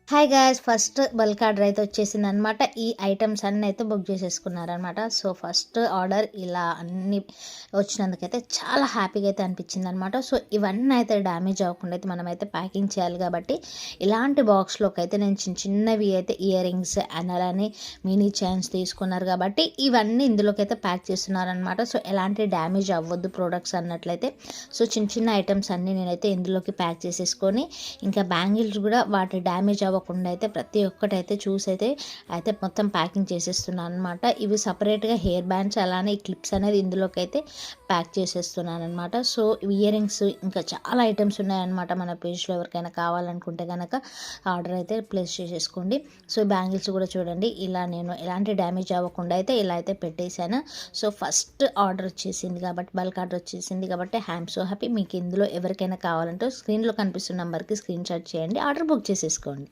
Hi guys! First bulk order అయితే వచ్చేసిందనమాట. ఈ items అన్నీ అయితే బుక్ చేసేసుకున్నారనమాట. సో, ఫస్ట్ ఆర్డర్ ఇలా అన్నీ వచ్చినందుకైతే చాలా హ్యాపీగా అయితే అనిపించిందనమాట. సో, ఇవన్నీ అయితే డ్యామేజ్ అవ్వకుండా అయితే మనమైతే ప్యాకింగ్ చేయాలి కాబట్టి, ఇలాంటి బాక్స్‌లోకి అయితే నేను చిన్నవి అయితే ఇయర్ రింగ్స్ అండ్ అలానే మినీ చైన్స్ తీసుకున్నారు కాబట్టి, ఇవన్నీ ఇందులోకి అయితే ప్యాక్ చేస్తున్నారనమాట. సో, ఎలాంటి డ్యామేజ్ అవ్వద్దు ప్రొడక్ట్స్ అన్నట్లయితే. సో, చిన్న చిన్న ఐటెమ్స్ అన్నీ నేనైతే ఇందులోకి ప్యాక్ చేసేసుకొని, ఇంకా బ్యాంగిల్స్ కూడా వాటి డ్యామేజ్ అవ్వకుండా అయితే ప్రతి ఒక్కటైతే చూసైతే అయితే మొత్తం ప్యాకింగ్ చేసేస్తున్నాను అనమాట. ఇవి సపరేట్గా హెయిర్ బ్యాండ్స్ అలానే ఈ క్లిప్స్ అనేది ఇందులోకి అయితే ప్యాక్ చేసేస్తున్నాను అనమాట. సో, ఇయర్ రింగ్స్ ఇంకా చాలా ఐటమ్స్ ఉన్నాయన్నమాట. మన పేజ్లో ఎవరికైనా కావాలనుకుంటే కనుక ఆర్డర్ అయితే ప్లేస్ చేసేసుకోండి. సో, బ్యాంగిల్స్ కూడా చూడండి, ఇలా నేను ఎలాంటి డ్యామేజ్ అవ్వకుండా అయితే ఇలా అయితే పెట్టేశాను. సో, ఫస్ట్ ఆర్డర్ వచ్చేసింది కాబట్టి, బల్క్ ఆర్డర్ వచ్చేసింది కాబట్టి ఐయామ్ సో హ్యాపీ. మీకు ఇందులో ఎవరికైనా కావాలంటే స్క్రీన్లో కనిపిస్తున్న నెంబర్కి స్క్రీన్ షాట్ చేయండి, ఆర్డర్ బుక్ చేసేసుకోండి.